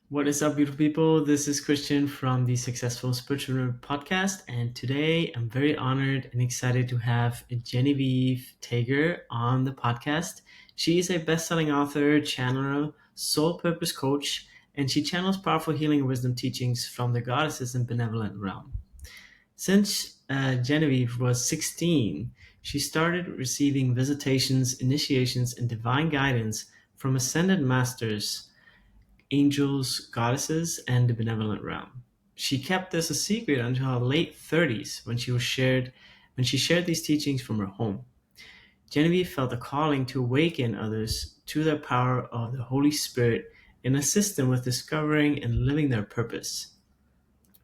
What is up, beautiful people? This is Christian from the Successful Spiritualpreneur Podcast, and today I'm very honored and excited to have Genevieve Taeger on the podcast. She is a best-selling author, channeler, soul purpose coach, and she channels powerful healing and wisdom teachings from the Goddesses and Benevolent Realm. Since Genevieve was 16, she started receiving visitations, initiations, and divine guidance from ascended masters, angels, goddesses, and the benevolent realm. She kept this a secret until her late 30s when she shared these teachings from her home. Genevieve felt a calling to awaken others to the power of the Holy Spirit and assist them with discovering and living their purpose.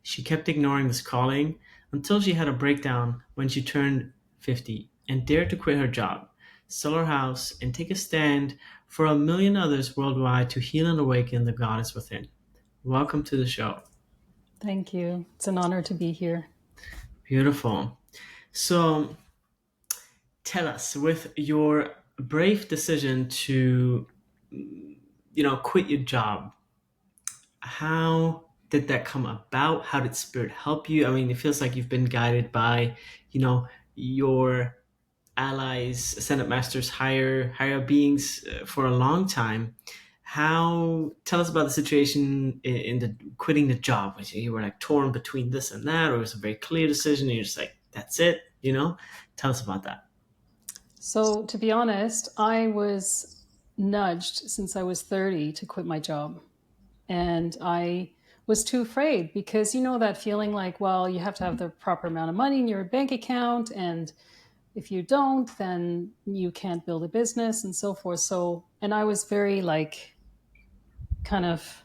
She kept ignoring this calling until she had a breakdown when she turned 50 and dared to quit her job, sell her house, and take a stand for a million others worldwide to heal and awaken the goddess within. Welcome to the show. Thank you. It's an honor to be here. Beautiful. So tell us, with your brave decision to, quit your job, how did that come about? How did spirit help you? I mean, it feels like you've been guided by, your allies, ascended masters, higher beings for a long time. How Tell us about the situation in the quitting the job. You were like torn between this and that, or it was a very clear decision, and you're just like, that's it. Tell us about that. So, to be honest, I was nudged since I was 30 to quit my job. And I was too afraid because you know that feeling like, well, you have to have the proper amount of money in your bank account. And if you don't, then you can't build a business and so forth. So, and I was very like, kind of,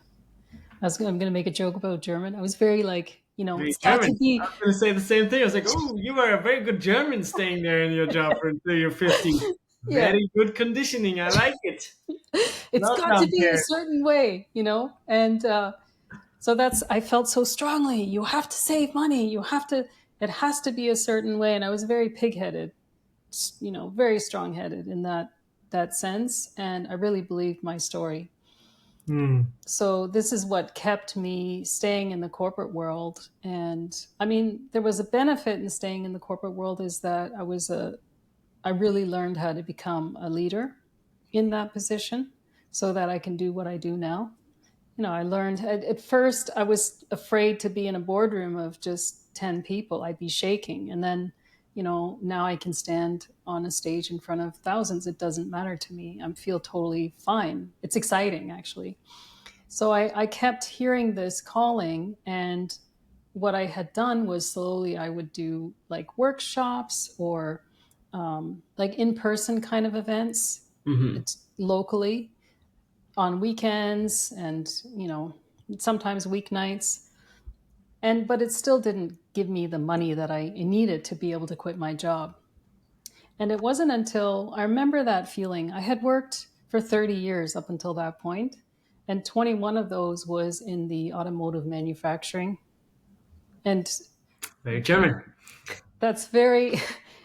I'm going to make a joke about German. I was very like, Very it's got to German. I be, was going to say the same thing. I was like, oh, you are a very good German staying there in your job for until you're 50. yeah, Very good conditioning. I like it. it's got to Welcome be a here. certain way. And so I felt so strongly, you have to save money. It has to be a certain way. And I was very pigheaded, very strong headed in that sense. And I really believed my story. Hmm. So this is what kept me staying in the corporate world. And I mean, there was a benefit in staying in the corporate world is that I really learned how to become a leader in that position so that I can do what I do now. I learned at first I was afraid to be in a boardroom of just 10 people. I'd be shaking. And then, now I can stand on a stage in front of thousands. It doesn't matter to me. I feel totally fine. It's exciting, actually. So I kept hearing this calling. And what I had done was slowly I would do like workshops or like in-person kind of events. Mm-hmm. It's locally on weekends and sometimes weeknights, but it still didn't give me the money that I needed to be able to quit my job. And it wasn't until I remember that feeling. I had worked for 30 years up until that point, and 21 of those was in the automotive manufacturing. And Very German. that's very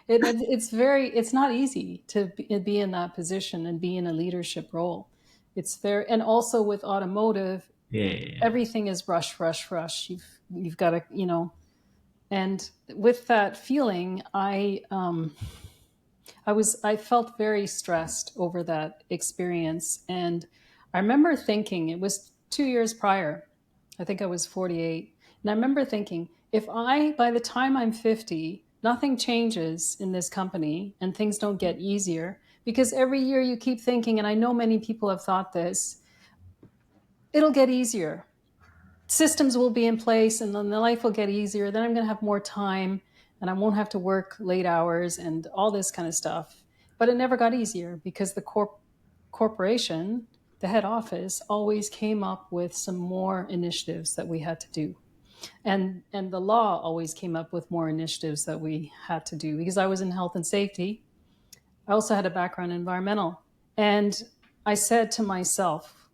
it's not easy to be in that position and be in a leadership role. It's very, and also with automotive, Yeah, yeah, yeah. everything is rush, rush, rush. You've got to, and with that feeling, I felt very stressed over that experience. And I remember thinking, it was 2 years prior. I think I was 48. And I remember thinking, if by the time I'm 50, nothing changes in this company and things don't get easier, because every year you keep thinking, and I know many people have thought this, it'll get easier. Systems will be in place and then the life will get easier. Then I'm going to have more time and I won't have to work late hours and all this kind of stuff. But it never got easier because the corporation, the head office, always came up with some more initiatives that we had to do. And the law always came up with more initiatives that we had to do because I was in health and safety. I also had a background in environmental. And I said to myself,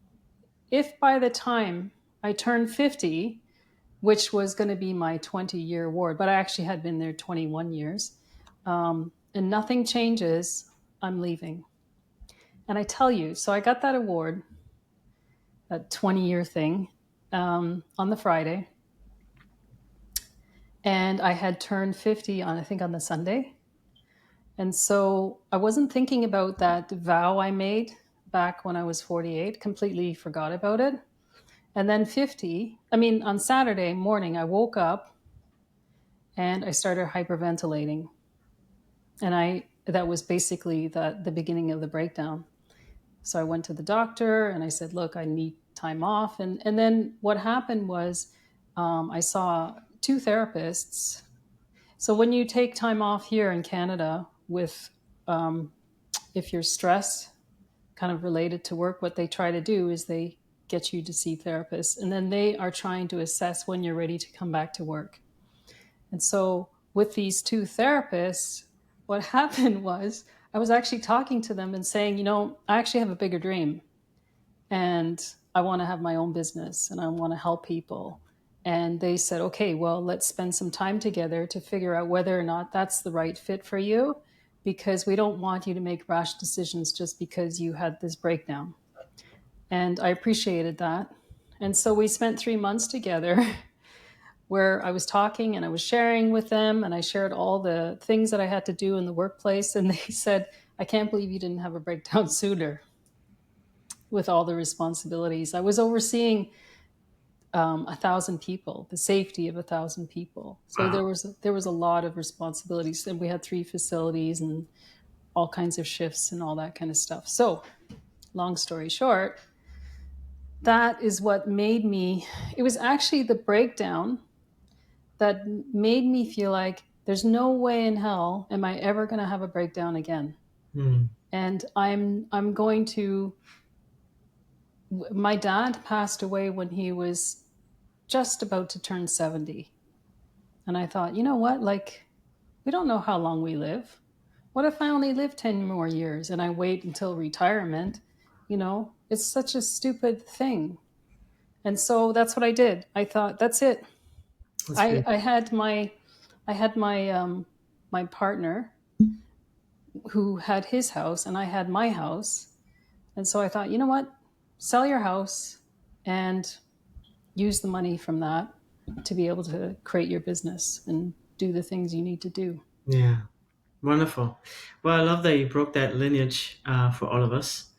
if by the time I turned 50, which was going to be my 20-year award, but I actually had been there 21 years, and nothing changes, I'm leaving. And I tell you, so I got that award, that 20-year thing, on the Friday, and I had turned 50 on, I think, on the Sunday. And so I wasn't thinking about that vow I made back when I was 48, completely forgot about it. And then 50, I mean, on Saturday morning, I woke up and I started hyperventilating. And that was basically the beginning of the breakdown. So I went to the doctor and I said, look, I need time off. And then what happened was I saw two therapists. So when you take time off here in Canada with, if you're stressed, kind of related to work, what they try to do is they get you to see therapists, and then they are trying to assess when you're ready to come back to work. And so with these two therapists, what happened was I was actually talking to them and saying, I actually have a bigger dream, and I want to have my own business and I want to help people. And they said, okay, well, let's spend some time together to figure out whether or not that's the right fit for you, because we don't want you to make rash decisions just because you had this breakdown. And I appreciated that. And so we spent 3 months together where I was talking and I was sharing with them, and I shared all the things that I had to do in the workplace. And they said, I can't believe you didn't have a breakdown sooner with all the responsibilities. I was overseeing 1,000 people, the safety of 1,000 people. So Wow. there was a lot of responsibilities, and we had 3 facilities and all kinds of shifts and all that kind of stuff. So long story short, that is what made me, it was actually the breakdown that made me feel like there's no way in hell am I ever going to have a breakdown again. Mm. And I'm going to, my dad passed away when he was just about to turn 70. And I thought, you know what? Like, we don't know how long we live. What if I only live 10 more years and I wait until retirement? It's such a stupid thing. And so that's what I did. I thought, that's it. That's I, great. I had my, I had my partner who had his house and I had my house. And so I thought, you know what? Sell your house and use the money from that to be able to create your business and do the things you need to do. Yeah. Wonderful. Well, I love that you broke that lineage for all of us.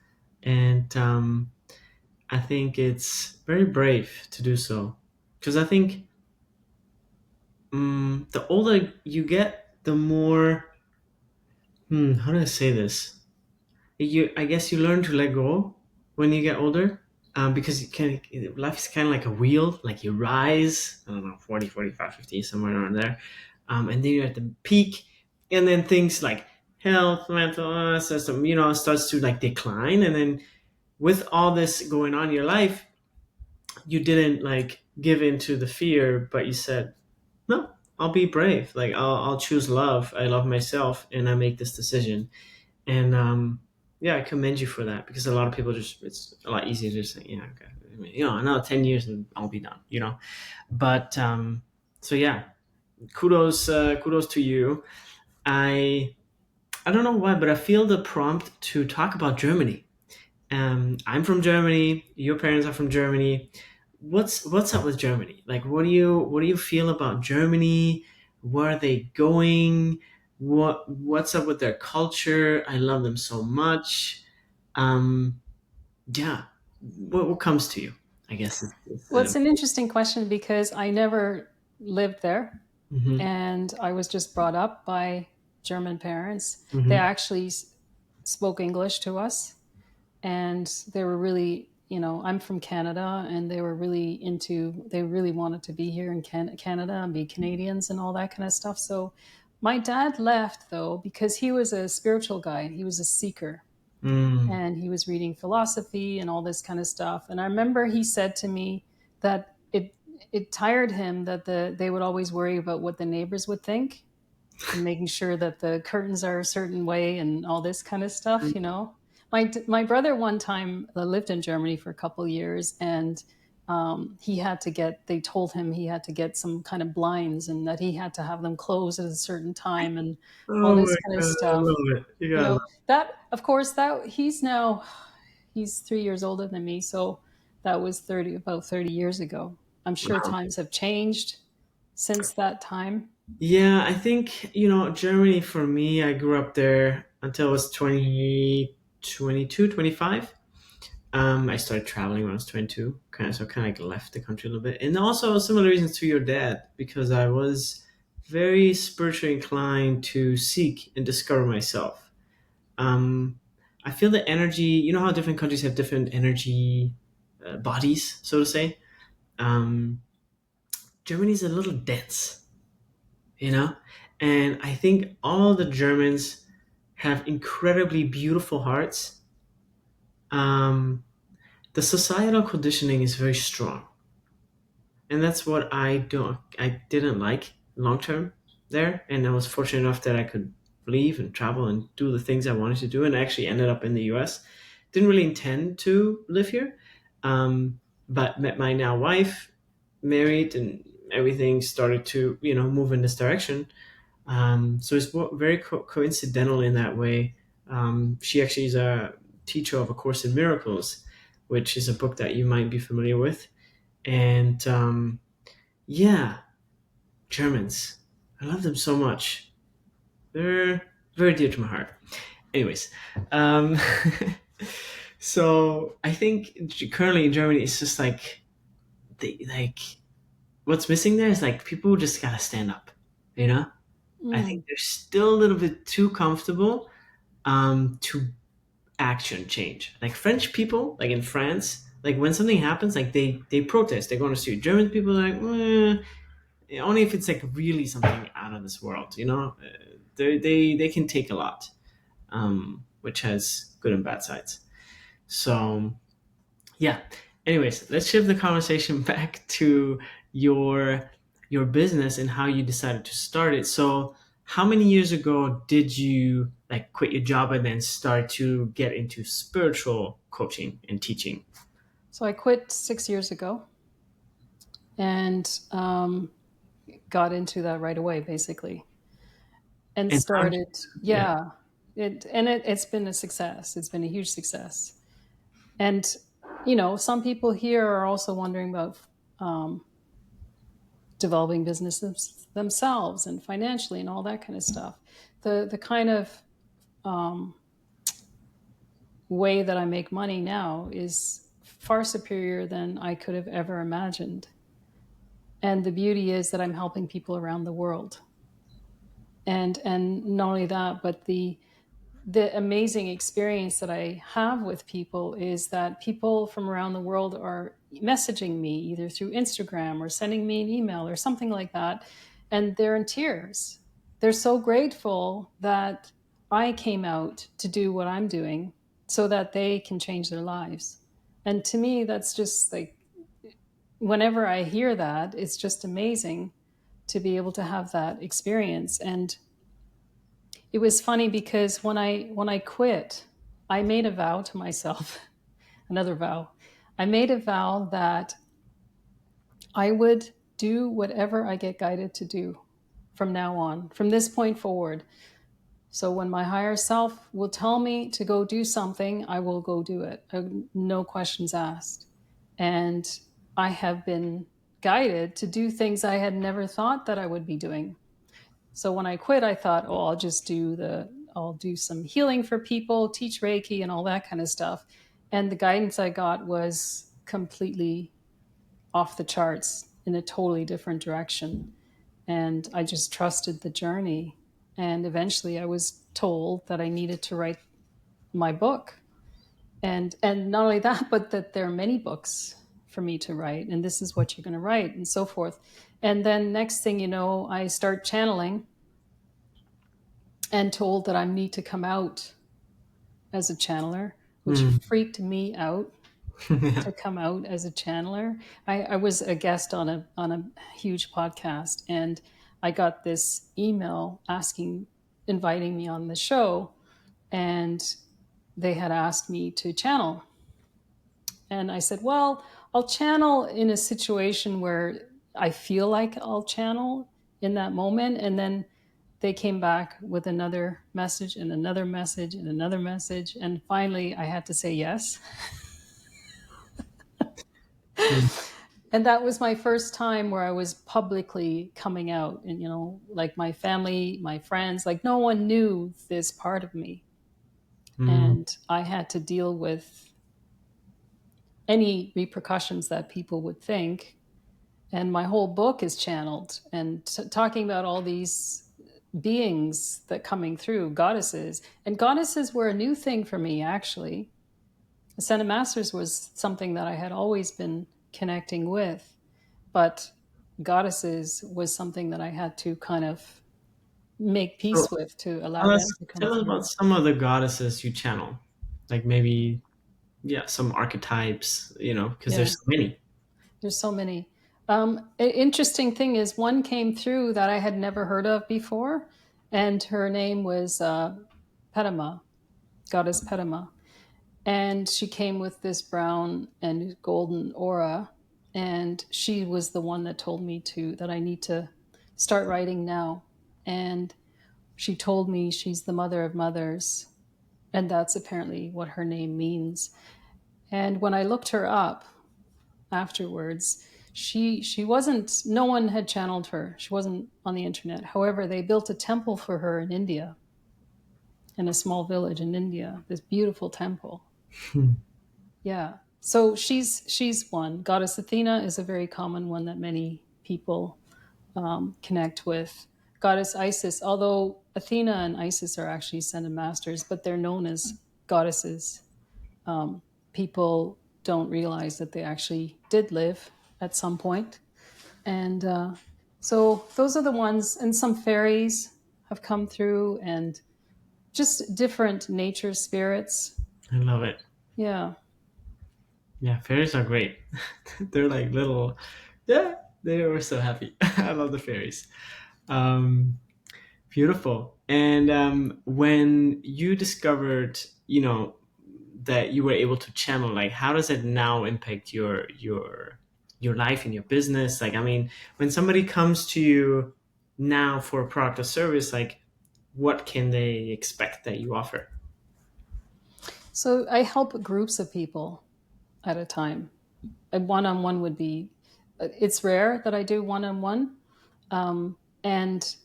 And I think it's very brave to do so. Because I think the older you get, the more, how do I say this? I guess you learn to let go when you get older. Because life is kind of like a wheel, like you rise, I don't know, 40, 45, 50, somewhere around there. And then you're at the peak, and then things like health, mental system, starts to like decline. And then with all this going on in your life, you didn't like give in to the fear, but you said, no, I'll be brave. Like I'll choose love. I love myself, and I make this decision. And yeah, I commend you for that, because a lot of people it's a lot easier to just say, yeah, okay, I mean, another 10 years and I'll be done. But so yeah, kudos to you. I don't know why, but I feel the prompt to talk about Germany. I'm from Germany. Your parents are from Germany. What's up with Germany? Like, what do you feel about Germany? Where are they going? What's up with their culture? I love them so much. Um, yeah. What comes to you? I guess Well, it's an interesting question because I never lived there mhm, and I was just brought up by German parents. They mhm. actually spoke English to us, and they were really, I'm from Canada, and they really wanted to be here in Canada and be Canadians and all that kind of stuff. So my dad left though because he was a spiritual guy, he was a seeker, Mm. and he was reading philosophy and all this kind of stuff. And I remember he said to me that it tired him that they would always worry about what the neighbors would think, and making sure that the curtains are a certain way and all this kind of stuff. My brother one time lived in Germany for a couple of years, and they told him he had to get some kind of blinds, and that he had to have them closed at a certain time and all Oh this my kind of god, I stuff. love it. You gotta love That, of course, that he's 3 years older than me. So That was about 30 years ago. I'm sure Wow. times have changed since that time. Yeah, I think, Germany for me, I grew up there until I was 20, 22, 25. I started traveling when I was 22, kind of like left the country a little bit. And also similar reasons to your dad, because I was very spiritually inclined to seek and discover myself. Um, I feel the energy, how different countries have different energy bodies, so to say. Um, Germany's a little dense, you know? And I think all the Germans have incredibly beautiful hearts. Um, the societal conditioning is very strong. And that's what I didn't like long term there. And I was fortunate enough that I could leave and travel and do the things I wanted to do. And I actually ended up in the US. Didn't really intend to live here, but met my now wife, married, and everything started to, move in this direction. So it's very coincidental in that way. She actually is a teacher of A Course in Miracles, which is a book that you might be familiar with. And yeah, Germans. I love them so much. They're very dear to my heart. Anyways, um, so I think currently in Germany, it's just like what's missing there is like people just gotta stand up. You know, I think Mm. they're still a little bit too comfortable to action change. Like French people, like in France, like when something happens, like they protest. They go on the street. German people are like, only if it's like really something out of this world. They can take a lot, which has good and bad sides. So yeah. Anyways, let's shift the conversation back to your your business and how you decided to start it. So, how many years ago did you like quit your job and then start to get into spiritual coaching and teaching? So I quit 6 years ago and got into that right away, basically, and And how? started. Yeah. Yeah, it's been a success. It's been a huge success. And some people here are also wondering about um, developing businesses themselves and financially and all that kind of stuff. The kind of um, way that I make money now is far superior than I could have ever imagined. And the beauty is that I'm helping people around the world. And not only that, but the amazing experience that I have with people is that people from around the world are messaging me either through Instagram or sending me an email or something like that, and they're in tears. They're so grateful that I came out to do what I'm doing so that they can change their lives. And to me, that's just like, whenever I hear that, it's just amazing to be able to have that experience. And it was funny because when I quit, I made a vow to myself, another vow. I made a vow that I would do whatever I get guided to do from now on, from this point forward. So when my higher self will tell me to go do something, I will go do it. No questions asked. And I have been guided to do things I had never thought that I would be doing. So when I quit, I thought, oh, I'll do some healing for people, teach Reiki and all that kind of stuff. And the guidance I got was completely off the charts in a totally different direction. And I just trusted the journey. And eventually I was told that I needed to write my book. And not only that, but that there are many books for me to write, and this is what you're going to write, and so forth. And then next thing you know, I start channeling and told that I need to come out as a channeler, which Mm. freaked me out to come out as a channeler. I was a guest on a huge podcast, and I got this email inviting me on the show, and they had asked me to channel. And I said, well, I'll channel in a situation where I feel like I'll channel in that moment. And then they came back with another message and another message and another message. And finally, I had to say yes. Mm. And that was my first time where I was publicly coming out. And, like my family, my friends, like no one knew this part of me. Mm. And I had to deal with any repercussions that people would think. And my whole book is channeled and talking about all these beings that coming through, goddesses. And goddesses were a new thing for me, actually. Ascended Masters was something that I had always been connecting with, but goddesses was something that I had to kind of make So peace with to allow tell them us, to come tell us through. about some of the goddesses you channel, like maybe, yeah, some archetypes, because Yeah, there's so many. there's so many. Interesting thing is, one came through that I had never heard of before, and her name was Padma, goddess Padma. And she came with this brown and golden aura, and she was the one that told me that I need to start writing now. And she told me she's the mother of mothers, and that's apparently what her name means. And when I looked her up afterwards, she wasn't, no one had channeled her. She wasn't on the internet. However, they built a temple for her in India, in a small village in India, this beautiful temple. Hmm. Yeah. So she's one. Goddess Athena is a very common one that many people connect with. Goddess Isis, although Athena and Isis are actually ascended masters, but they're known as goddesses. People don't realize that they actually did live at some point. And so those are the ones, and some fairies have come through, and just different nature spirits. I love it. Yeah. Yeah, fairies are great. They're like little, yeah, they were so happy. I love the fairies. Um, Beautiful. And when you discovered, that you were able to channel, like, how does it now impact your life and your business? Like, I mean, when somebody comes to you now for a product or service, like, what can they expect that you offer? So I help groups of people at a time. A one-on-one would be, it's rare that I do one-on-one. And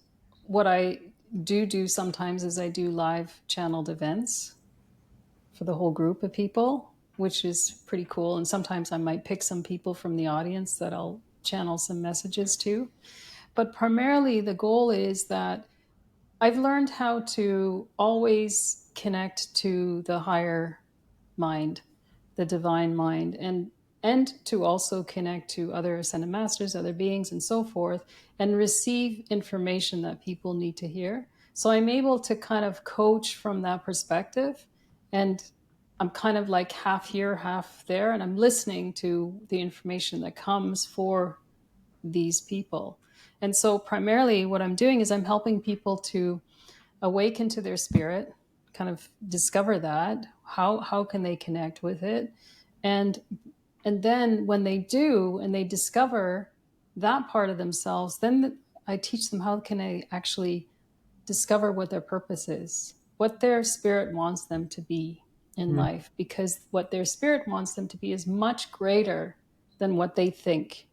what I do sometimes is I do live channeled events for the whole group of people, which is pretty cool. And sometimes I might pick some people from the audience that I'll channel some messages to. But primarily the goal is that I've learned how to always connect to the higher mind, the divine mind, and to also connect to other ascended masters, other beings, and so forth, and receive information that people need to hear. So I'm able to kind of coach from that perspective, and I'm kind of like half here, half there, and I'm listening to the information that comes for these people. And so primarily what I'm doing is I'm helping people to awaken to their spirit, kind of discover that. How can they connect with it? And and then when they do and they discover that part of themselves, then I teach them how can they actually discover what their purpose is, what their spirit wants them to be in Hmm. life, because what their spirit wants them to be is much greater than what they think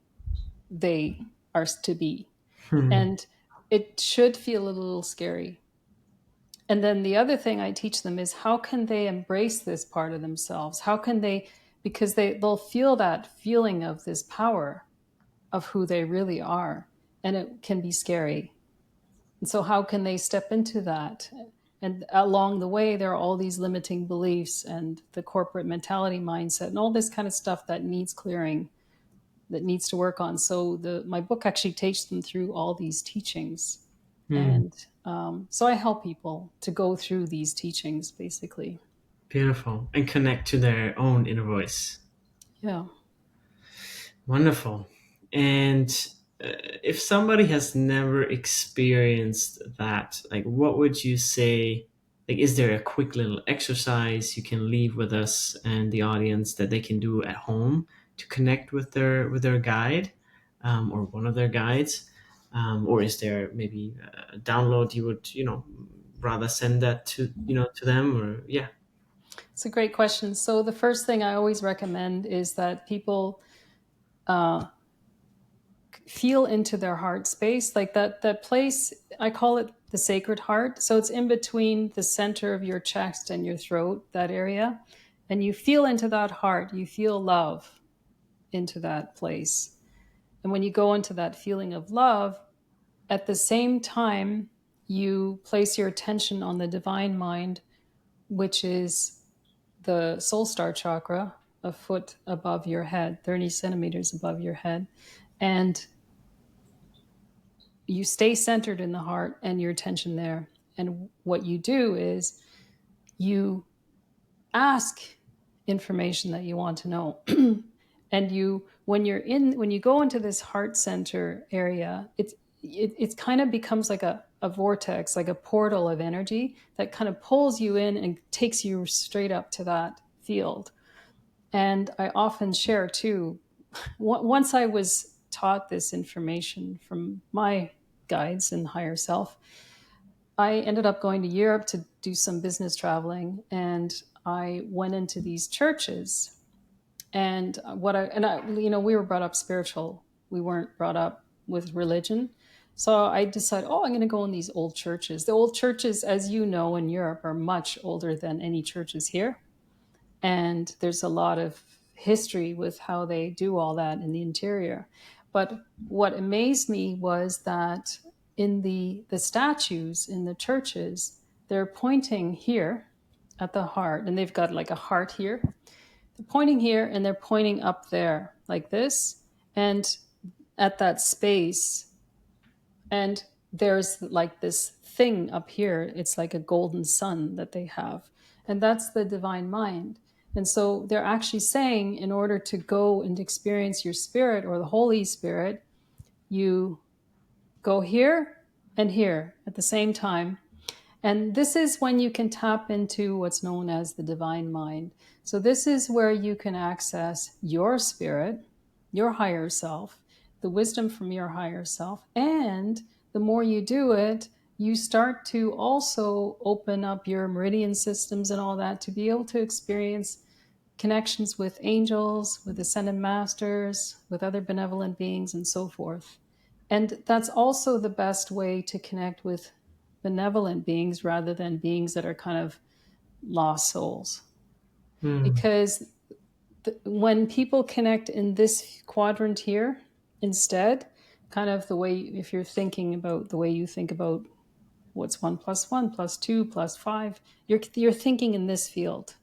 they are to be. Hmm. And it should feel a little scary. And then the other thing I teach them is how can they embrace this part of themselves? How can they, because they'll feel that feeling of this power of who they really are. And it can be scary. And so how can they step into that? And along the way, there are all these limiting beliefs and the corporate mentality mindset and all this kind of stuff that needs clearing, that needs to work on. So my book actually takes them through all these teachings. Hmm. And so I help people to go through these teachings, basically. Beautiful. And connect to their own inner voice. Yeah. Wonderful. And if somebody has never experienced that, like, what would you say? Like, is there a quick little exercise you can leave with us and the audience that they can do at home to connect with their guide, or one of their guides? Or is there maybe a download you would, rather send that to them? Or yeah. It's a great question. So the first thing I always recommend is that people feel into their heart space, like that place. I call it the sacred heart. So it's in between the center of your chest and your throat, that area. And you feel into that heart, you feel love into that place. And when you go into that feeling of love, at the same time, you place your attention on the divine mind, which is the soul star chakra, a foot above your head, 30 centimeters above your head. And you stay centered in the heart and your attention there. And what you do is you ask information that you want to know. And when you go into this heart center area, it kind of becomes like a vortex, like a portal of energy that kind of pulls you in and takes you straight up to that field. And I often share too, once I was taught this information from my guides and higher self, I ended up going to Europe to do some business traveling, and I went into these churches. And we were brought up spiritual. We weren't brought up with religion. So I decided, I'm going to go in these old churches. The old churches, as you know, in Europe are much older than any churches here. And there's a lot of history with how they do all that in the interior. But what amazed me was that in the statues in the churches, they're pointing here at the heart, and they've got like a heart here. They're pointing here and they're pointing up there like this, and at that space. And there's like this thing up here. It's like a golden sun that they have. And that's the divine mind. And so they're actually saying, in order to go and experience your spirit or the Holy Spirit, you go here and here at the same time. And this is when you can tap into what's known as the divine mind. So this is where you can access your spirit, your higher self, the wisdom from your higher self. And the more you do it, you start to also open up your meridian systems and all that to be able to experience connections with angels, with ascended masters, with other benevolent beings, and so forth. And that's also the best way to connect with benevolent beings rather than beings that are kind of lost souls. Because when people connect in this quadrant here, instead, kind of the way, if you're thinking about the way you think about what's 1 + 1 + 2 + 5, you're thinking in this field.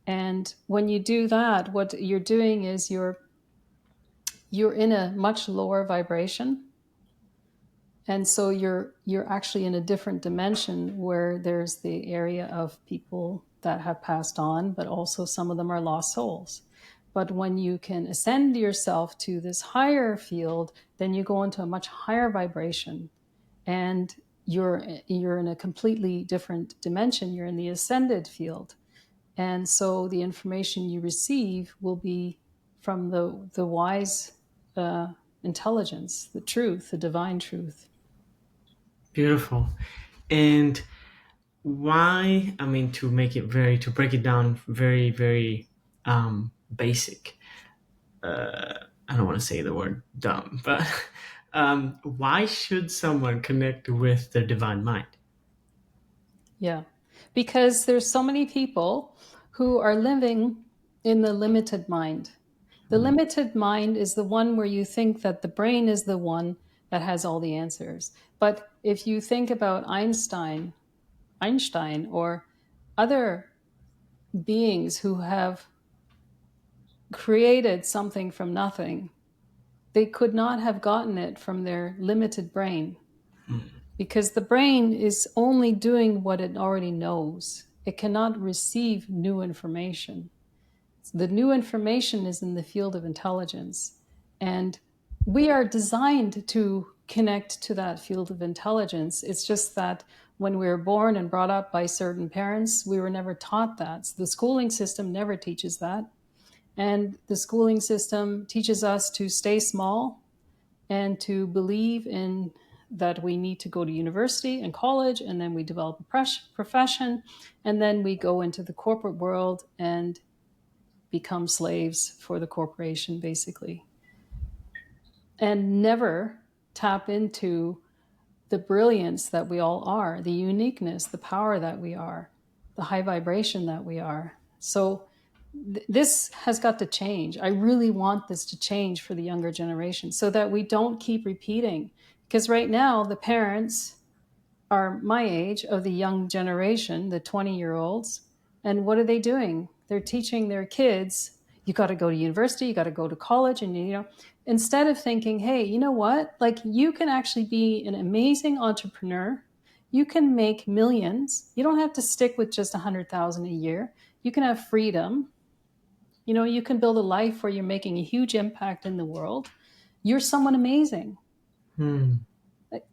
And when you do that, what you're doing is you're in a much lower vibration. And so you're actually in a different dimension where there's the area of people that have passed on, but also some of them are lost souls. But when you can ascend yourself to this higher field, then you go into a much higher vibration, and you're in a completely different dimension. You're in the ascended field. And so the information you receive will be from the wise intelligence, the truth, the divine truth. Beautiful. And why, to break it down very, very basic, I don't want to say the word dumb, but why should someone connect with their divine mind? Yeah, because there's so many people who are living in the limited mind. The limited mind is the one where you think that the brain is the one that has all the answers. But if you think about Einstein or other beings who have created something from nothing, they could not have gotten it from their limited brain, because the brain is only doing what it already knows. It cannot receive new information. The new information is in the field of intelligence. And we are designed to connect to that field of intelligence. It's just that when we were born and brought up by certain parents, we were never taught that. So the schooling system never teaches that. And the schooling system teaches us to stay small and to believe in that we need to go to university and college, and then we develop a profession, and then we go into the corporate world and become slaves for the corporation, basically. and never tap into the brilliance that we all are, the uniqueness, the power that we are, the high vibration that we are. So this has got to change. I really want this to change for the younger generation so that we don't keep repeating. Because right now, the parents are my age of the young generation, the 20-year-olds. And what are they doing? They're teaching their kids, you got to go to university, you got to go to college. And, instead of thinking, hey, you know what? Like, you can actually be an amazing entrepreneur. You can make millions. You don't have to stick with just 100,000 a year. You can have freedom. You can build a life where you're making a huge impact in the world. You're someone amazing. Hmm.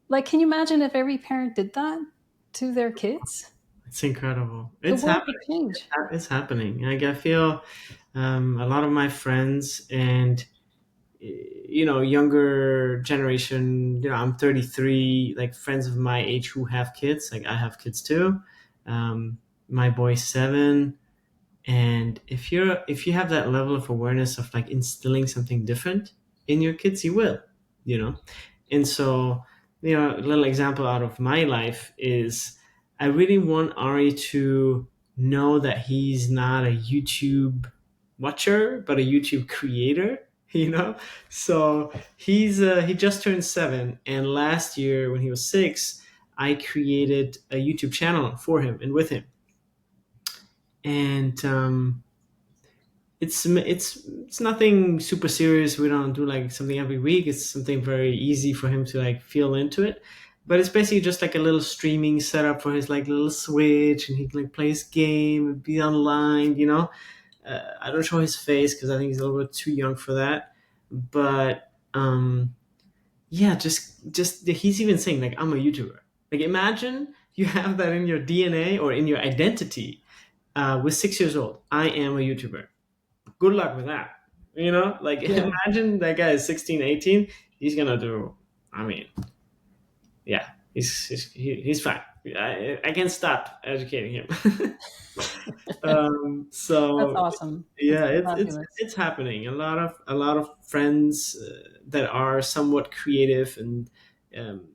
Like, can you imagine if every parent did that to their kids? It's incredible. The It's world would happening. change. It's happening. Like, I feel a lot of my friends and younger generation. I'm 33. Like, friends of my age who have kids. Like, I have kids too. My boy's 7. And if you have that level of awareness of like instilling something different in your kids, you will, you know. And so, a little example out of my life is I really want Ari to know that he's not a YouTube watcher, but a YouTube creator. So he just turned 7, and last year when he was 6, I created a YouTube channel for him and with him, and it's nothing super serious. We don't do like something every week. It's something very easy for him to like feel into it. But it's basically just like a little streaming setup for his like little Switch, and he can like play his game and be online. I don't show his face because I think he's a little bit too young for that. But yeah, just he's even saying like, I'm a YouTuber. Like, imagine you have that in your DNA or in your identity. With 6 years old, I am a YouTuber. Good luck with that. Like, Yeah, imagine that guy is 16, 18. He's gonna do, I mean, yeah, he's fine. I can't stop educating him. that's So awesome. That's yeah, it's fabulous. it's happening. A lot of friends that are somewhat creative and um,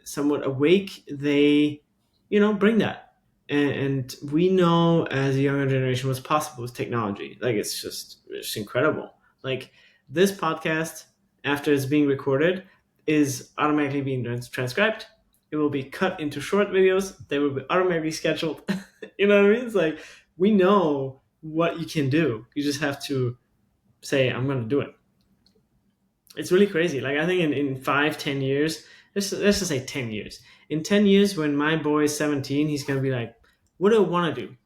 somewhat awake, they bring that, and we know as a younger generation what's possible with technology. Like, it's incredible. Like, this podcast, after it's being recorded, is automatically being transcribed. It will be cut into short videos. They will be automatically scheduled. You know what I mean? It's like, we know what you can do. You just have to say, I'm going to do it. It's really crazy. Like, I think in 5, 10 years, let's just say 10 years. In 10 years, when my boy is 17, he's going to be like, what do I want to do?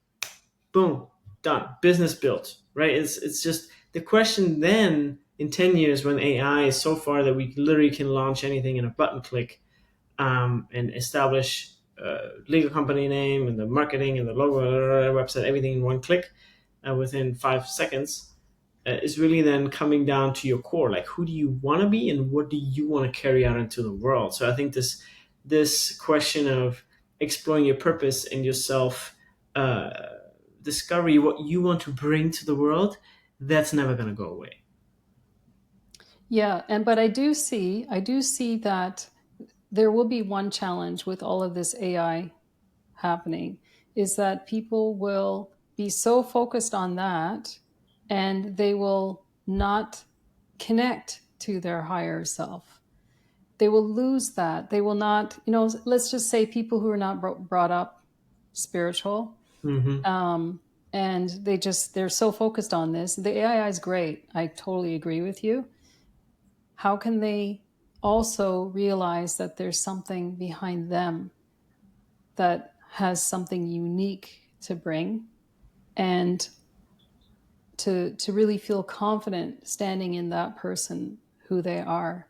Boom, done. Business built, right? It's just the question then in 10 years, when AI is so far that we literally can launch anything in a button click, and establish legal company name and the marketing and the logo, website, everything in one click within 5 seconds, is really then coming down to your core. Like, who do you want to be and what do you want to carry out into the world? So I think this question of exploring your purpose and yourself, uh, discovery, what you want to bring to the world, that's never going to go away. Yeah, but I do see that there will be one challenge with all of this AI happening, is that people will be so focused on that and they will not connect to their higher self. They will lose that. They will not, let's just say people who are not brought up spiritual, Mm-hmm. um, and they're so focused on this. The AI is great. I totally agree with you. How can they also realize that there's something behind them that has something unique to bring, and to really feel confident standing in that person who they are,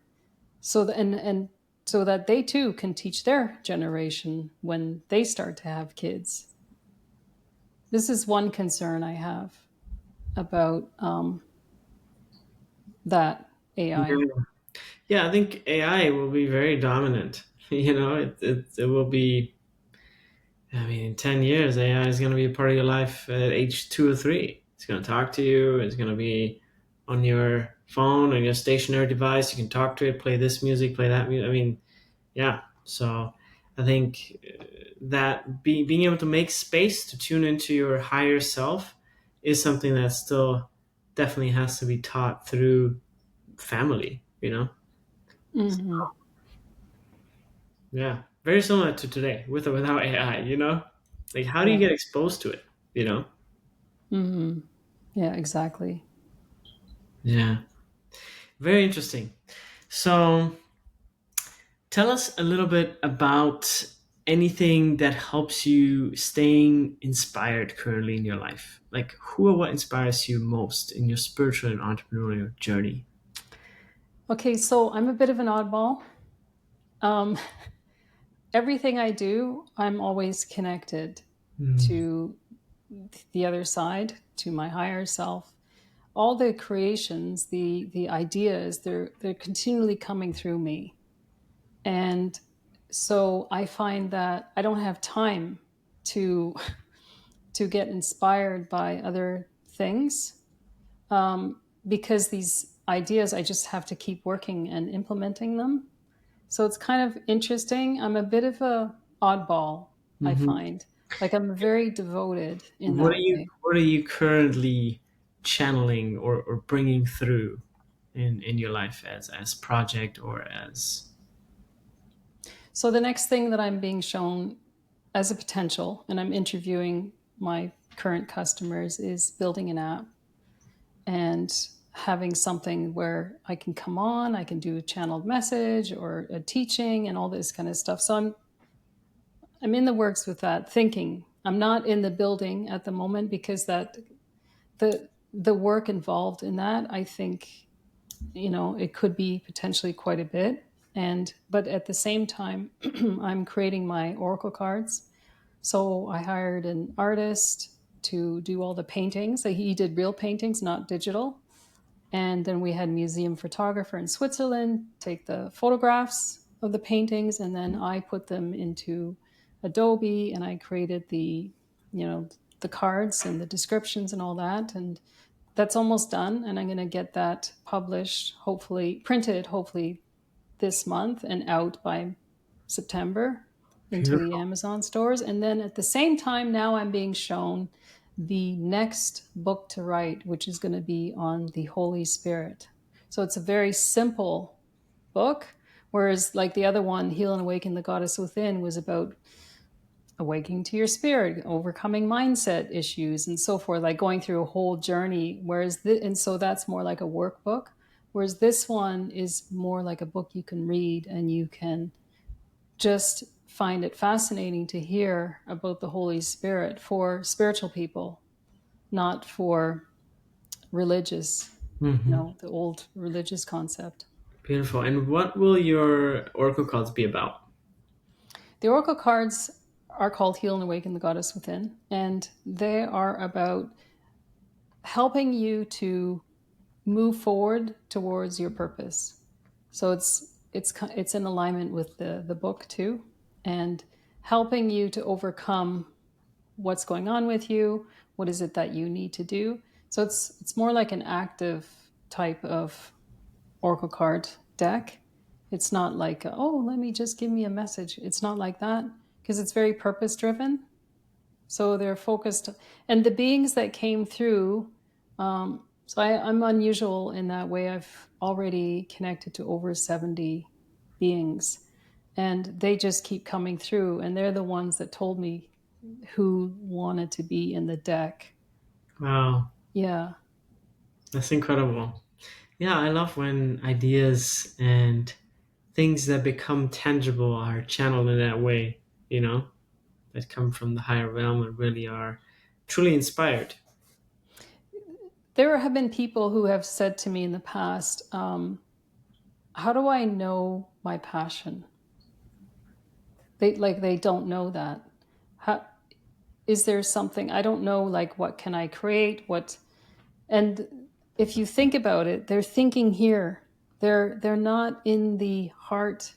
so that, and so that they too can teach their generation when they start to have kids. This is one concern I have about that AI. Yeah. Yeah, I think AI will be very dominant. It will be. I mean, in 10 years, AI is going to be a part of your life at age 2 or 3. It's going to talk to you. It's going to be on your phone or your stationary device. You can talk to it, play this music, play that music. I mean, yeah. So I think that being able to make space to tune into your higher self is something that still definitely has to be taught through family, you know? Hmm. Yeah. Very similar to today with or without AI, you know? Like, how do you Yeah. get exposed to it, you know? Hmm. Yeah, exactly. Yeah. Very interesting. So, tell us a little bit about anything that helps you staying inspired currently in your life. Like, who or what inspires you most in your spiritual and entrepreneurial journey? Okay, so I'm a bit of an oddball. Um, Everything I do, I'm always connected Mm. to the other side, to my higher self. All the creations, the ideas, they're continually coming through me. And so I find that I don't have time to to get inspired by other things, because these ideas, I just have to keep working and implementing them. So it's kind of interesting. I'm a bit of a oddball, I Hmm. find. Like I'm very devoted in that way. What are you currently channeling or bringing through in your life as project or as So the next thing that I'm being shown as a potential, and I'm interviewing my current customers, is building an app and having something where I can come on, I can do a channeled message or a teaching and all this kind of stuff. So I'm in the works with that thinking. I'm not in the building at the moment because that the work involved in that, I think, it could be potentially quite a bit. And but at the same time, I'm creating my oracle cards. So I hired an artist to do all the paintings. So he did real paintings, not digital. And then we had museum photographer in Switzerland take the photographs of the paintings, and then I put them into Adobe and I created the cards and the descriptions and all that. And that's almost done. And I'm going to get that published, hopefully printed, hopefully this month and out by September into the beautiful. Amazon stores. And then at the same time, now I'm being shown the next book to write, which is going to be on the Holy Spirit. So it's a very simple book, whereas like the other one, Heal and Awaken the Goddess Within, was about awakening to your spirit, overcoming mindset issues, and so forth, like going through a whole journey. And so that's more like a workbook. Whereas this one is more like a book you can read and you can just find it fascinating to hear about the Holy Spirit for spiritual people, not for religious, Hmm. the old religious concept. Beautiful. And what will your oracle cards be about? The oracle cards are called Heal and Awaken the Goddess Within, and they are about helping you to move forward towards your purpose. So it's in alignment with the book too, and helping you to overcome what's going on with you. What is it that you need to do? So it's more like an active type of oracle card deck. It's not like, oh, let me just give me a message. It's not like that because it's very purpose driven. So they're focused, and the beings that came through. I'm unusual in that way. I've already connected to over 70 beings, and they just keep coming through. And they're the ones that told me who wanted to be in the deck. Wow, Yeah. that's incredible. Yeah, I love when ideas and things that become tangible are channeled in that way, you know, that come from the higher realm and really are truly inspired. There have been people who have said to me in the past, how do I know my passion? They don't know that. How, is there something I don't know, like what can I create? And if you think about it, they're thinking here. They're not in the heart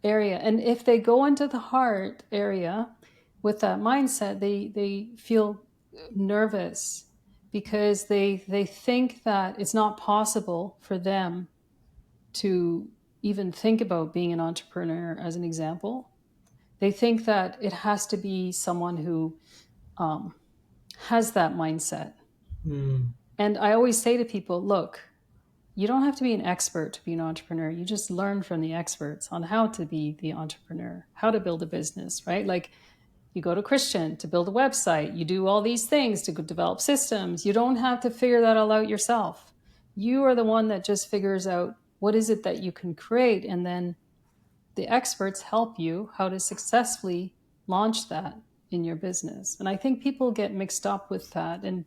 area. And if they go into the heart area with that mindset, they feel nervous because they think that it's not possible for them to even think about being an entrepreneur, as an example. They think that it has to be someone who um, has that mindset. Mm. And I always say to people, look, you don't have to be an expert to be an entrepreneur. You just learn from the experts on how to be the entrepreneur, how to build a business, right? Like, you go to Christian to build a website, you do all these things to develop systems. You don't have to figure that all out yourself. You are the one that just figures out what is it that you can create, and then the experts help you how to successfully launch that in your business. And I think people get mixed up with that and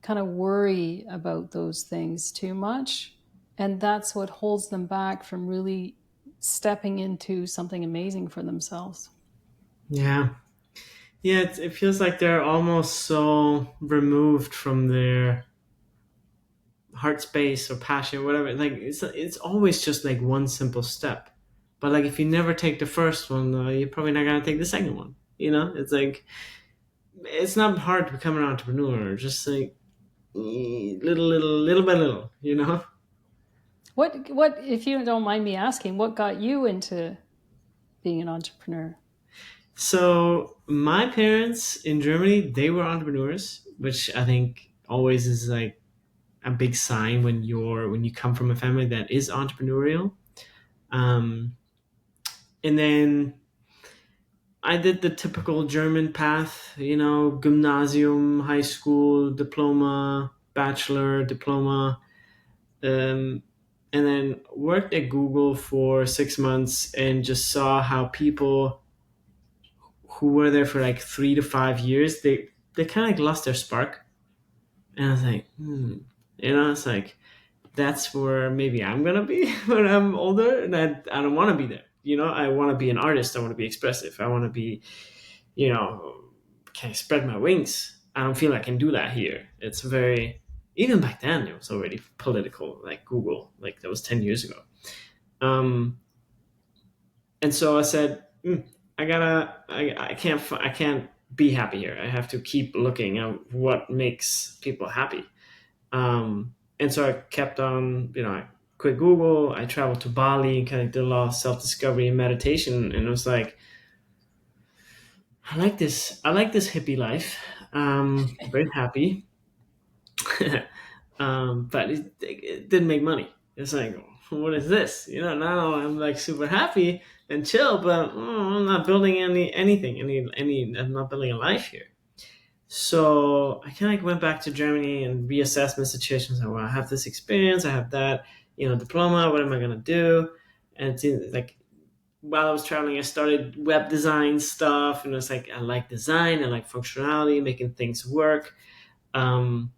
kind of worry about those things too much. And that's what holds them back from really stepping into something amazing for themselves. Yeah. Yeah, it feels like they're almost so removed from their heart space or passion, whatever. Like it's always just like one simple step. But like if you never take the first one, you're probably not gonna take the second one. It's like it's not hard to become an entrepreneur. Just like little by little. What, if you don't mind me asking, what got you into being an entrepreneur? So my parents in Germany, they were entrepreneurs, which I think always is like a big sign when you come from a family that is entrepreneurial. Um, and then I did the typical German path, gymnasium, high school, diploma, bachelor, diploma, um, and then worked at Google for 6 months and just saw how people who were there for like 3 to 5 years, they kind of like lost their spark. And I was like, it's like, that's where maybe I'm gonna be when I'm older, and I don't want to be there. I want to be an artist. I want to be expressive. I want to be, can I spread my wings? I don't feel I can do that here. It's very even back then it was already political, like Google, like that was 10 years ago. Um, and so I said, I can't be happy here. I have to keep looking at what makes people happy. And so I kept on, I quit Google. I traveled to Bali and kind of did a lot of self-discovery and meditation. And it was like, I like this. I like this hippie life. Very happy. But it didn't make money. It's like, what is this? Now I'm like super happy and chill, but I'm not building anything. I'm not building a life here. So I kind of like went back to Germany and reassessed my situation. So, well, I have this experience, I have that, diploma. What am I gonna do? And it's like while I was traveling, I started web design stuff, and it's like I like design, I like functionality, making things work. Um,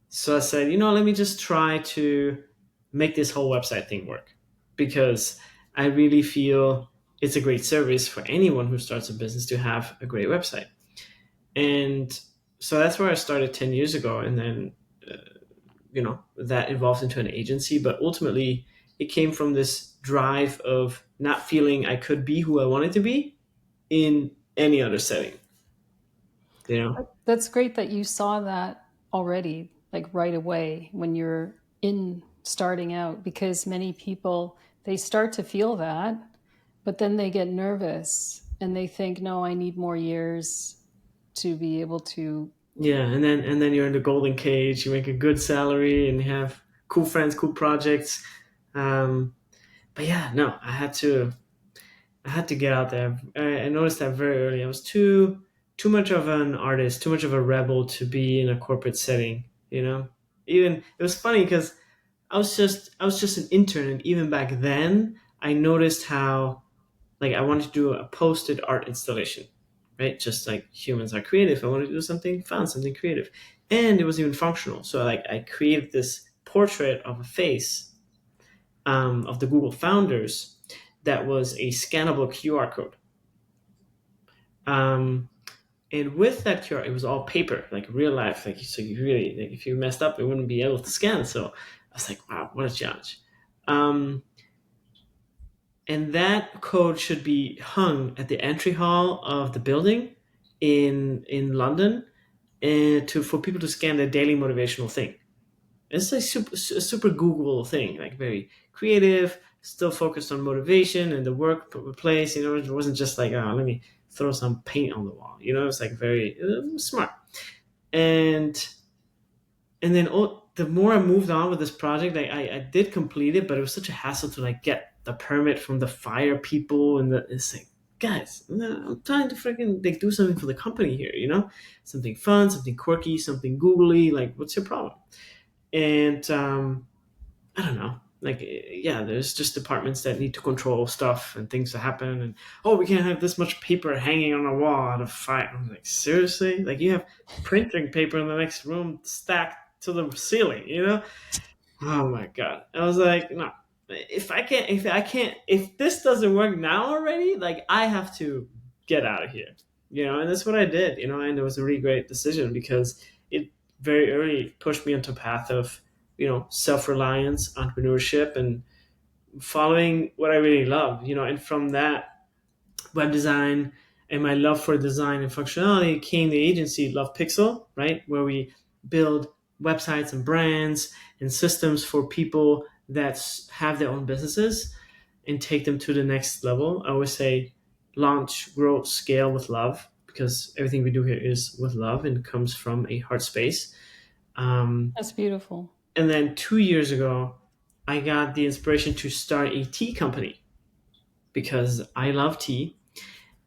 so I said, let me just try to make this whole website thing work, because I really feel it's a great service for anyone who starts a business to have a great website. And so that's where I started 10 years ago. And then, that evolved into an agency. But ultimately, it came from this drive of not feeling I could be who I wanted to be in any other setting. That's great that you saw that already, like right away when you're in starting out, because many people, they start to feel that, but then they get nervous and they think, no, I need more years to be able to. Yeah. And then you're in the golden cage, you make a good salary and you have cool friends, cool projects. But yeah, no, I had to get out there. I noticed that very early. I was too much of an artist, too much of a rebel to be in a corporate setting. Even it was funny because I was just an intern, and even back then, I noticed how like I wanted to do a posted art installation, right? Just like humans are creative, I wanted to do something fun, something creative, and it was even functional. So like I created this portrait of a face of the Google founders that was a scannable QR code. Um, and with that QR, it was all paper, like real life. Like so, you really like if you messed up, it wouldn't be able to scan. So I was like, wow, what a challenge. Um, and that code should be hung at the entry hall of the building in London. and for people to scan their daily motivational thing. It's a super Google thing, like very creative, still focused on motivation and the workplace. It wasn't just like, oh, let me throw some paint on the wall. It's like very smart. And then the more I moved on with this project, I did complete it, but it was such a hassle to like get the permit from the fire people, and it's like, guys, I'm trying to freaking like do something for the company here, something fun, something quirky, something googly. Like, what's your problem? And I don't know. Like, yeah, there's just departments that need to control stuff and things that happen. And, oh, we can't have this much paper hanging on a wall out of fire. I'm like, seriously? Like, you have printing paper in the next room stacked to the ceiling? Oh my God. I was like, no. If this doesn't work now already, like, I have to get out of here. And that's what I did, and it was a really great decision because it very early pushed me onto a path of, self-reliance, entrepreneurship, and following what I really love, and from that, web design and my love for design and functionality came the agency Love Pixel, right? Where we build websites and brands and systems for people that have their own businesses and take them to the next level. I always say launch, grow, scale with love, because everything we do here is with love and comes from a heart space. That's beautiful. And then 2 years ago, I got the inspiration to start a tea company because I love tea.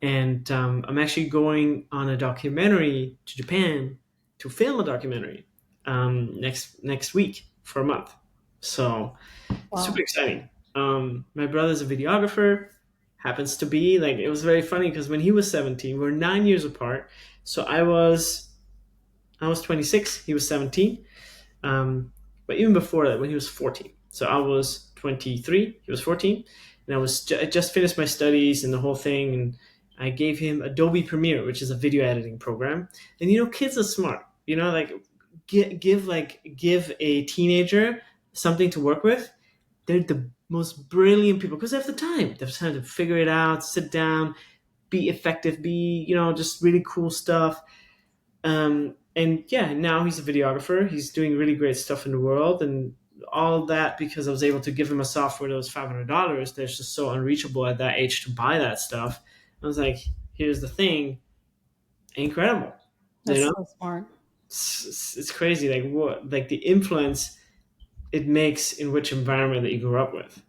And I'm actually going on a documentary to Japan to film a documentary next week for a month. So super Wow. exciting. My brother's a videographer. Happens to be like, it was very funny because when he was 17, we're 9 years apart. So I was 26, he was 17. But even before that, when he was 14, so I was 23, he was 14, and I just finished my studies and the whole thing, and I gave him Adobe Premiere, which is a video editing program. And kids are smart. Like give a teenager something to work with. They're the most brilliant people because they have the time. They have time to figure it out, sit down, be effective, be just really cool stuff. And yeah, now he's a videographer. He's doing really great stuff in the world, and all that because I was able to give him a software that was $500. That's just so unreachable at that age to buy that stuff. I was like, here's the thing, incredible. You That's know, so smart. it's crazy. Like what, like the influence it makes in which environment that you grew up with.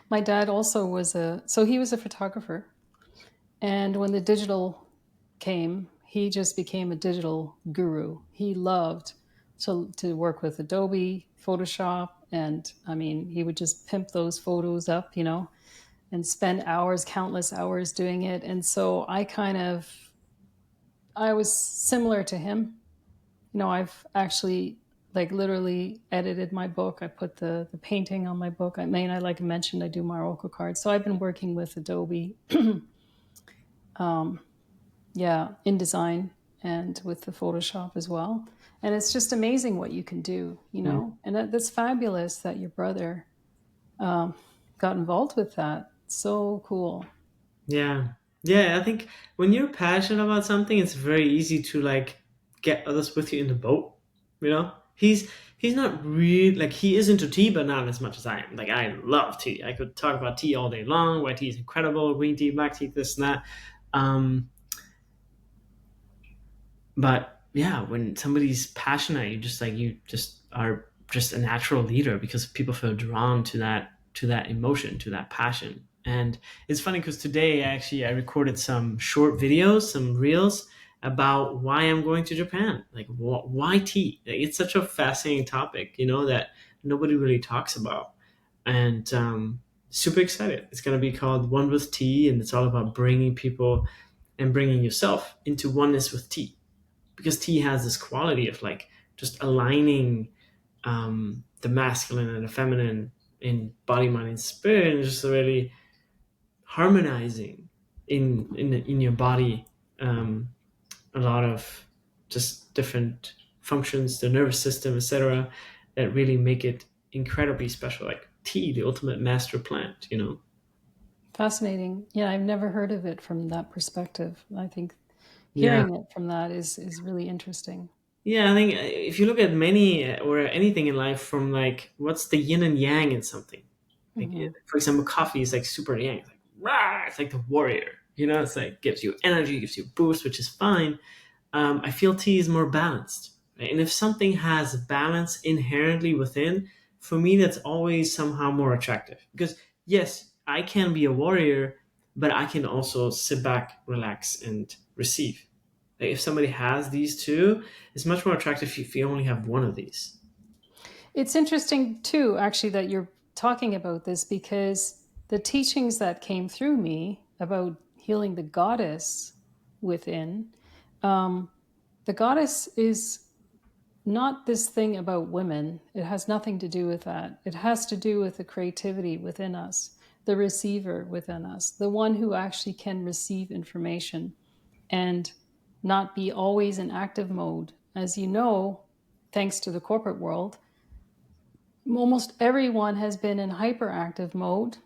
My dad also he was a photographer. And when the digital came, he just became a digital guru. He loved to work with Adobe, Photoshop, and I mean, he would just pimp those photos up, and spend hours, countless hours doing it. And so I was similar to him. I've actually like literally edited my book. I put the painting on my book. Like I mentioned, I do Morocco cards. So I've been working with Adobe, yeah, InDesign and with the Photoshop as well. And it's just amazing what you can do, And that's fabulous that your brother got involved with that. So cool. Yeah. Yeah, I think when you're passionate about something, it's very easy to like get others with you in the boat. He's not really like, he is into tea, but not as much as I am. Like, I love tea. I could talk about tea all day long. White tea is incredible. Green tea, black tea, this and that. Um, but yeah, when somebody's passionate, you just are just a natural leader because people feel drawn to that emotion, to that passion. And it's funny because today actually I recorded some short videos, some reels about why I'm going to Japan. Like, why tea? Like, it's such a fascinating topic, that nobody really talks about. And super excited. It's going to be called One with Tea, and it's all about bringing people and bringing yourself into oneness with tea, because tea has this quality of like just aligning the masculine and the feminine in body, mind, and spirit, and just really harmonizing in your body a lot of just different functions, the nervous system, etc., that really make it incredibly special. Like tea, the ultimate master plant. Fascinating. Yeah, I've never heard of it from that perspective. I think Yeah. Hearing it from that is really interesting. Yeah, I think if you look at many or anything in life from like what's the yin and yang in something. Like Hmm. for example, coffee is like super yang. It's like rah, it's like the warrior. You know, it's like gives you energy, gives you a boost, which is fine. I feel tea is more balanced. Right? And if something has balance inherently within, for me, that's always somehow more attractive. Because yes, I can be a warrior, but I can also sit back, relax, and receive. Like if somebody has these two, it's much more attractive if you only have one of these. It's interesting too, actually, that you're talking about this because the teachings that came through me about healing the goddess within, um, the goddess is not this thing about women. It has nothing to do with that. It has to do with the creativity within us, the receiver within us, the one who actually can receive information and not be always in active mode. As you know, thanks to the corporate world, almost everyone has been in hyperactive mode,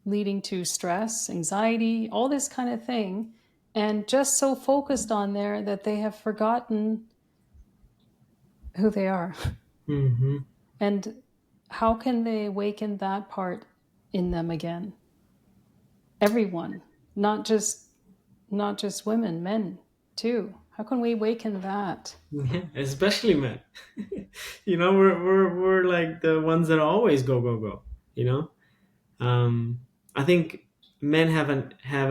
leading to stress, anxiety, all this kind of thing, and just so focused on there that they have forgotten who they are. Hmm. And how can they awaken that part in them again? Everyone, not just women, men too. How can we awaken that? Yeah, especially men. You know, we're like the ones that always go go go. You know, I think men have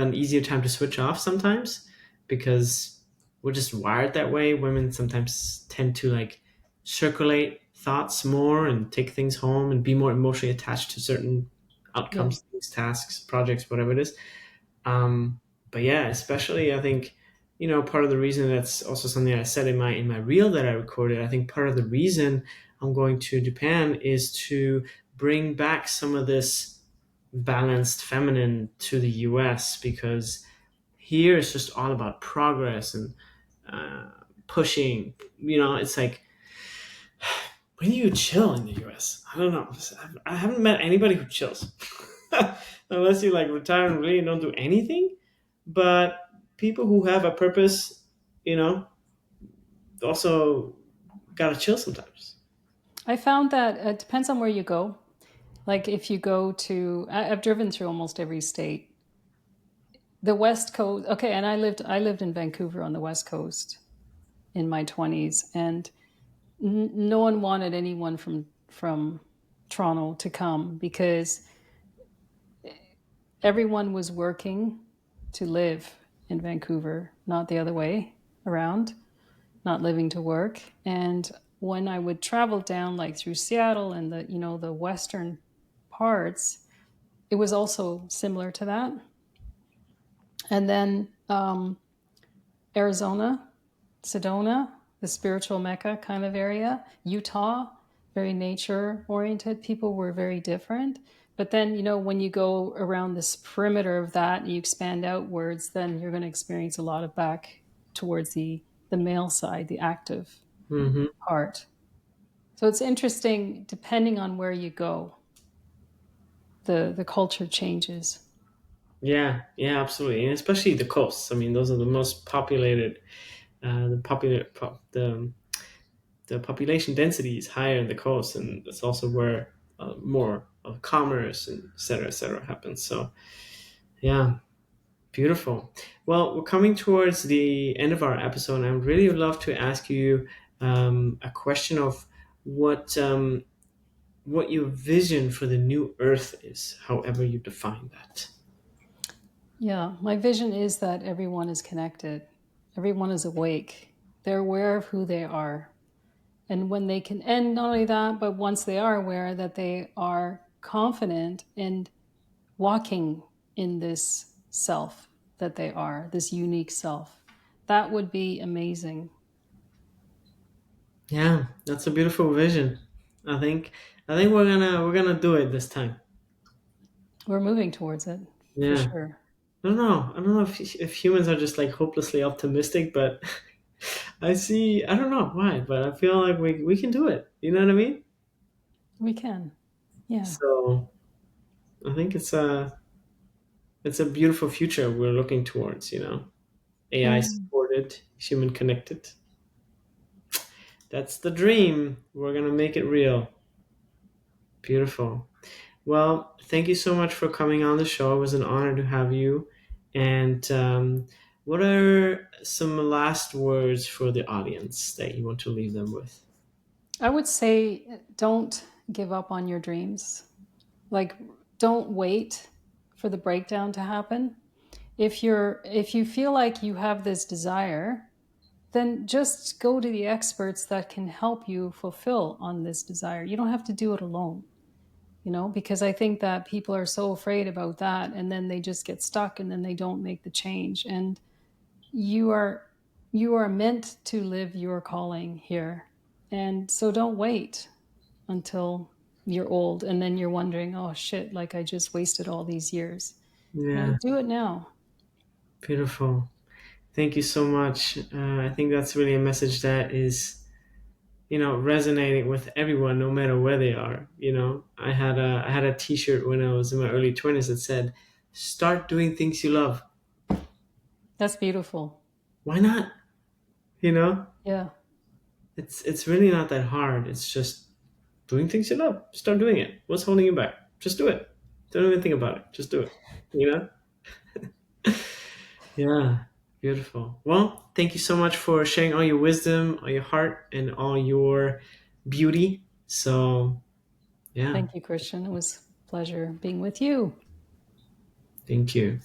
an easier time to switch off sometimes because we're just wired that way. Women sometimes tend to like circulate thoughts more and take things home and be more emotionally attached to certain Yeah. outcomes, things, tasks, projects, whatever it is. But yeah, especially I think part of the reason that's also something I said in my reel that I recorded. I think part of the reason I'm going to Japan is to bring back some of this balanced feminine to the US because here it's just all about progress and pushing. It's like when do you chill in the US? I don't know. I haven't met anybody who chills unless you like retire and really don't do anything. But people who have a purpose, you know, also gotta chill sometimes. I found that it depends on where you go. Like if you go to, I've driven through almost every state. The West Coast, okay, and I lived in Vancouver on the West Coast in my 20s, and no one wanted anyone from Toronto to come because everyone was working to live in Vancouver, not the other way around, not living to work. And when I would travel down like through Seattle and the western parts, it was also similar to that. And then Arizona, Sedona, the spiritual Mecca kind of area, Utah, very nature oriented. People were very different. But then, when you go around this perimeter of that and you expand outwards, then you're going to experience a lot of back towards the male side, the active Hmm. part. So it's interesting, depending on where you go, the culture changes. Yeah, yeah, absolutely, and especially the coasts. I mean, those are the most populated. The population density is higher in the coast, and that's also where more of commerce and et cetera happens. So yeah, beautiful. Well, we're coming towards the end of our episode, and I would really love to ask you a question of what what your vision for the new Earth is, however you define that. Yeah, my vision is that everyone is connected, everyone is awake, they're aware of who they are. And when they can, and not only that, but once they are aware that they are confident in walking in this self that they are, this unique self, that would be amazing. Yeah, that's a beautiful vision. I think I think we're gonna do it this time. We're moving towards it for Yeah. sure. I don't know if humans are just like hopelessly optimistic, but I don't know why, but I feel like we can do it. You know what I mean? We can. Yeah. So I think it's a beautiful future we're looking towards. AI And supported supported, human connected. That's the dream. We're gonna make it real. Beautiful. Well, thank you so much for coming on the show. It was an honor to have you. And what are some last words for the audience that you want to leave them with? I would say don't give up on your dreams. Like, don't wait for the breakdown to happen. If you feel like you have this desire, then just go to the experts that can help you fulfill on this desire. You don't have to do it alone, because I think that people are so afraid about that, and then they just get stuck, and then they don't make the change. And you are you are meant to live your calling here. And so don't wait until you're old and then you're wondering, oh shit, like I just wasted all these years. Yeah, Do it now. beautiful. Thank you so much. I think that's really a message that is, resonating with everyone, no matter where they are. I had a T-shirt when I was in my early 20s that said, "Start doing things you love." That's beautiful. Why not? You know, Yeah. it's really not that hard. It's just doing things you love. Start doing it. What's holding you back? Just do it. Don't even think about it. Just do it. You know? Yeah. Beautiful. Well, thank you so much for sharing all your wisdom, all your heart, and all your beauty. So, yeah, Thank you, Christian. It was a pleasure being with you. thank you.